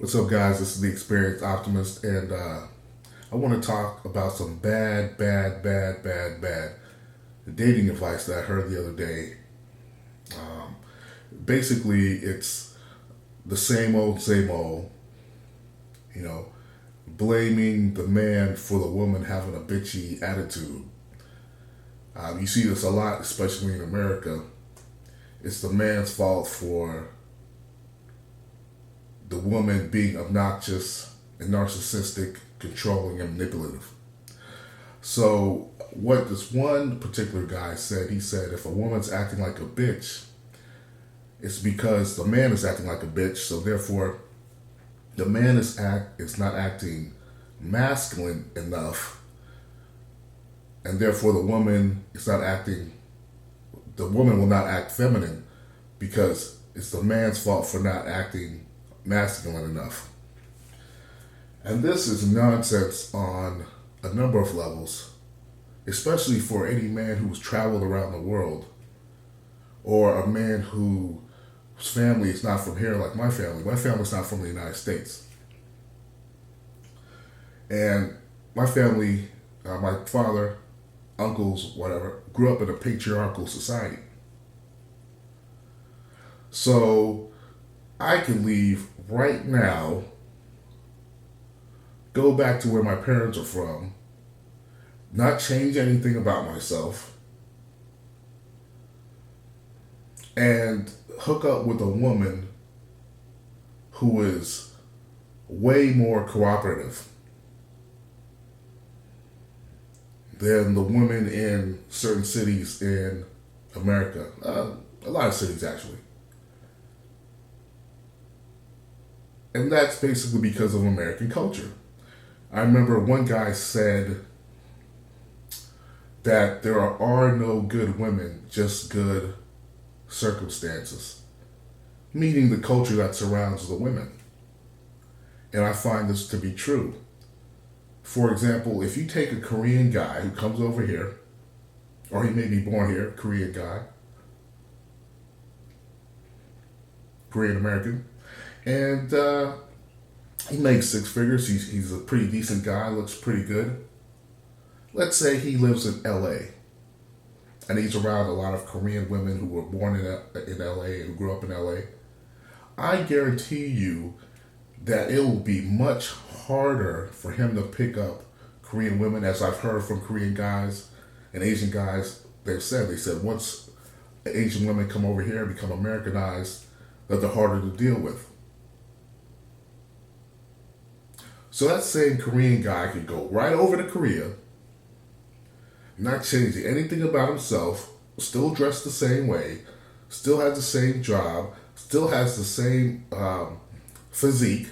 What's up, guys? This is the Experienced Optimist, and I want to talk about some bad dating advice that I heard the other day. Basically, it's the same old, you know, blaming the man for the woman having a bitchy attitude. You see this a lot, especially in America. It's the man's fault for the woman being obnoxious and narcissistic, controlling, and manipulative. So, what this one particular guy said, he said, if a woman's acting like a bitch, it's because the man is acting like a bitch, so therefore, the man is not acting masculine enough, and therefore the woman will not act feminine because it's the man's fault for not acting masculine enough. And this is nonsense on a number of levels, especially for any man who's traveled around the world, or a man whose family is not from here like my family. My family's not from the United States. And my family, my father, uncles, whatever, grew up in a patriarchal society. So I can leave right now, go back to where my parents are from, not change anything about myself, and hook up with a woman who is way more cooperative than the women in certain cities in America. A lot of cities, actually. And that's basically because of American culture. I remember one guy said that there are no good women, just good circumstances, meaning the culture that surrounds the women. And I find this to be true. For example, if you take a Korean guy who comes over here, or he may be born here, Korean guy, Korean American, and he makes six figures. He's a pretty decent guy, looks pretty good. Let's say he lives in LA, and he's around a lot of Korean women who were born in LA and who grew up in LA. I guarantee you that it will be much harder for him to pick up Korean women, as I've heard from Korean guys and Asian guys. They said once Asian women come over here and become Americanized, that they're harder to deal with. So that same Korean guy could go right over to Korea, not changing anything about himself, still dressed the same way, still has the same job, still has the same physique,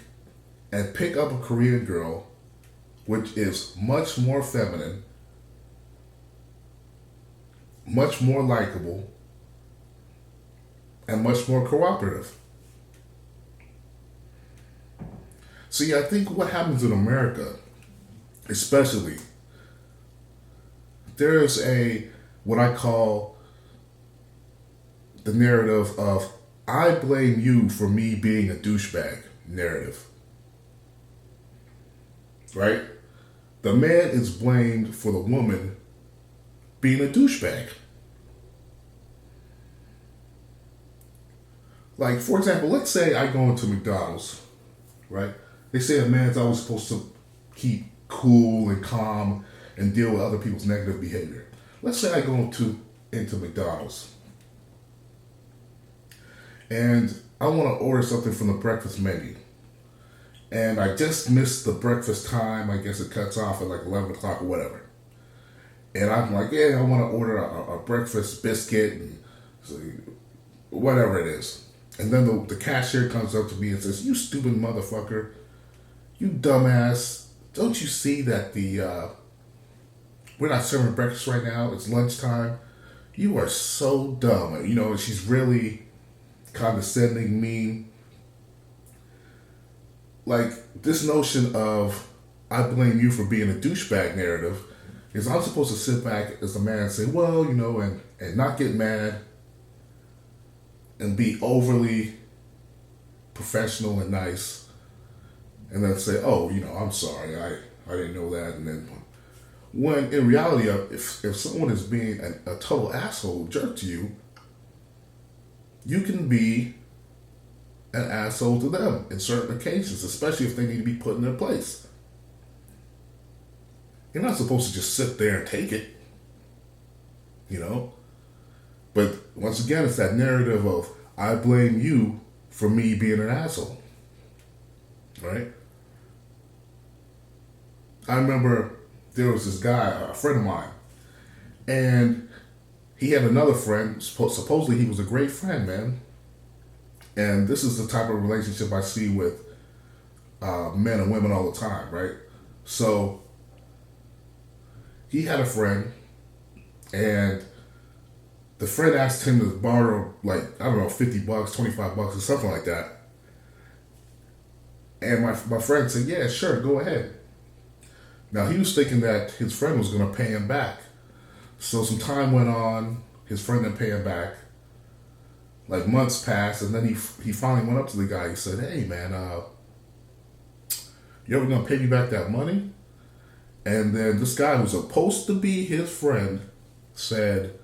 and pick up a Korean girl, which is much more feminine, much more likable, and much more cooperative. See, I think what happens in America, especially, there's what I call the narrative of I blame you for me being a douchebag narrative. Right? The man is blamed for the woman being a douchebag. Like, for example, let's say I go into McDonald's, right? They say a man's always supposed to keep cool and calm and deal with other people's negative behavior. Let's say I go into McDonald's and I want to order something from the breakfast menu. And I just missed the breakfast time. I guess it cuts off at like 11 o'clock or whatever. And I'm like, yeah, I want to order a breakfast biscuit and whatever it is. And then the cashier comes up to me and says, "You stupid motherfucker. You dumbass. Don't you see that we're not serving breakfast right now. It's lunchtime. You are so dumb." And, she's really condescending, mean. Like, this notion of I blame you for being a douchebag narrative is I'm supposed to sit back as a man and say, well, and not get mad and be overly professional and nice and then say, "Oh, I'm sorry, I didn't know that," and then when in reality, if someone is being a total asshole jerk to you, you can be an asshole to them in certain occasions, especially if they need to be put in their place. You're not supposed to just sit there and take it, you know? But once again, it's that narrative of, I blame you for me being an asshole, right? I remember there was this guy, a friend of mine, and he had another friend. Supposedly he was a great friend, man. And this is the type of relationship I see with men and women all the time, right? So he had a friend, and the friend asked him to borrow, like, I don't know, $50, $25 or something like that. And my friend said, yeah, sure, go ahead. Now, he was thinking that his friend was going to pay him back. So some time went on, his friend didn't pay him back. Like, months passed, and then he finally went up to the guy. He said, hey, man, you ever going to pay me back that money? And then this guy who was supposed to be his friend said,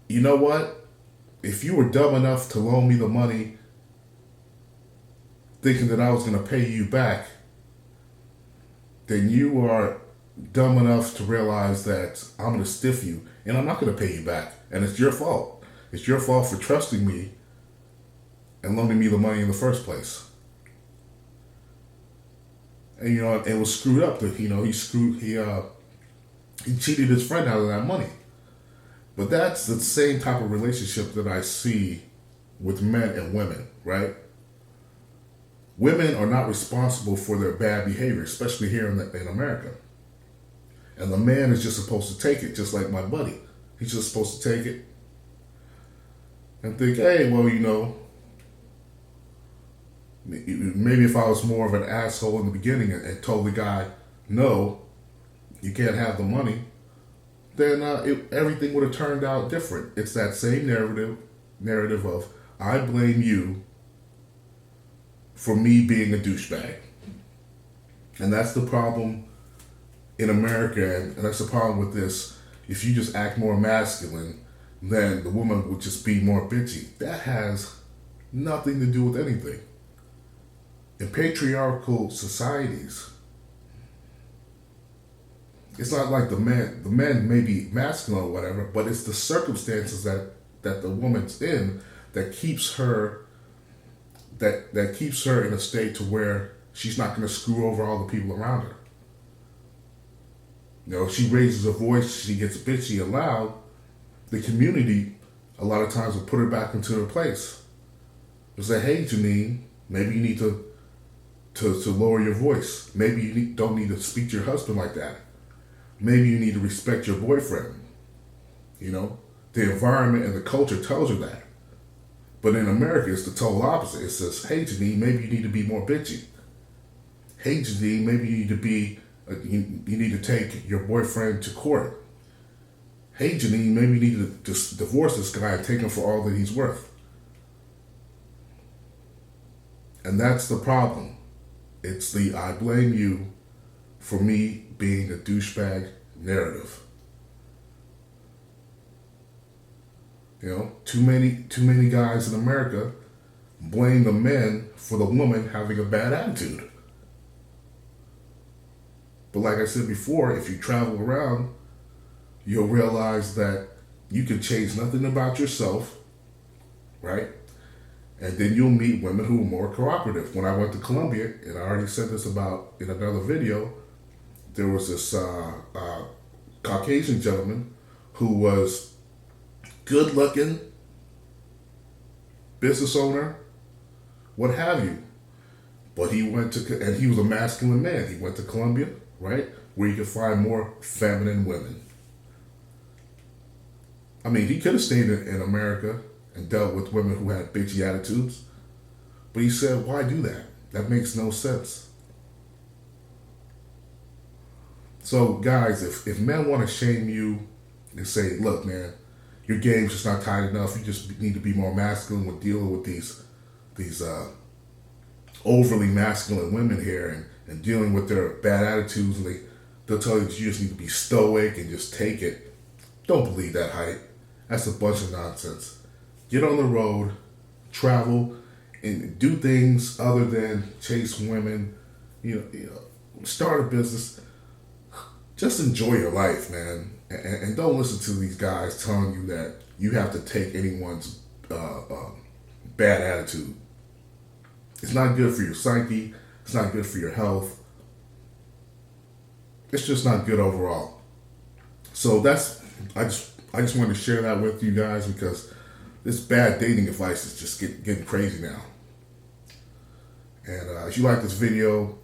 you know what? If you were dumb enough to loan me the money thinking that I was going to pay you back, then you are dumb enough to realize that I'm going to stiff you and I'm not going to pay you back. And it's your fault. It's your fault for trusting me and loaning me the money in the first place. And it was screwed up that he cheated his friend out of that money. But that's the same type of relationship that I see with men and women, right? Women are not responsible for their bad behavior, especially here in America. And the man is just supposed to take it, just like my buddy. He's just supposed to take it and think, hey, well, maybe if I was more of an asshole in the beginning and told the guy, no, you can't have the money, then everything would have turned out different. It's that same narrative of, I blame you for me being a douchebag. And that's the problem in America, and that's the problem with this. If you just act more masculine, then the woman would just be more bitchy. That has nothing to do with anything. In patriarchal societies, it's not like the men may be masculine or whatever, but it's the circumstances that the woman's in that keeps her that keeps her in a state to where she's not going to screw over all the people around her. If she raises her voice, she gets bitchy and loud, the community a lot of times will put her back into her place. They'll say, hey, Janine, maybe you need to lower your voice. Maybe you don't need to speak to your husband like that. Maybe you need to respect your boyfriend. The environment and the culture tells her that. But in America, it's the total opposite. It says, hey, Janine, maybe you need to be more bitchy. Hey, Janine, maybe you need to be, you need to take your boyfriend to court. Hey, Janine, maybe you need to just divorce this guy and take him for all that he's worth. And that's the problem. It's the I blame you for me being a douchebag narrative. Too many guys in America blame the men for the woman having a bad attitude. But like I said before, if you travel around, you'll realize that you can change nothing about yourself, right? And then you'll meet women who are more cooperative. When I went to Colombia, and I already said this about in another video, there was this Caucasian gentleman who was good looking, business owner, what have you. But he and he was a masculine man. He went to Colombia, right, where you could find more feminine women. I mean, he could have stayed in America and dealt with women who had bitchy attitudes. But he said, why do that? That makes no sense. So, guys, if men want to shame you and say, look, man, your game's just not tight enough, you just need to be more masculine with dealing with these overly masculine women here and dealing with their bad attitudes, and they'll tell you that you just need to be stoic and just take it. Don't believe that hype. That's a bunch of nonsense. Get on the road, travel, and do things other than chase women. Start a business. Just enjoy your life, man, and don't listen to these guys telling you that you have to take anyone's bad attitude. It's not good for your psyche. It's not good for your health. It's just not good overall. So I just wanted to share that with you guys because this bad dating advice is just getting crazy now. And if you like this video,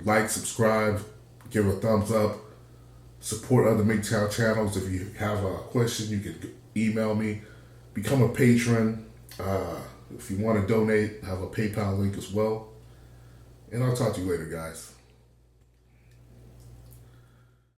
like, subscribe, give it a thumbs up, support other MGTOW channels. If you have a question, you can email me. Become a patron. If you want to donate, I have a PayPal link as well. And I'll talk to you later, guys.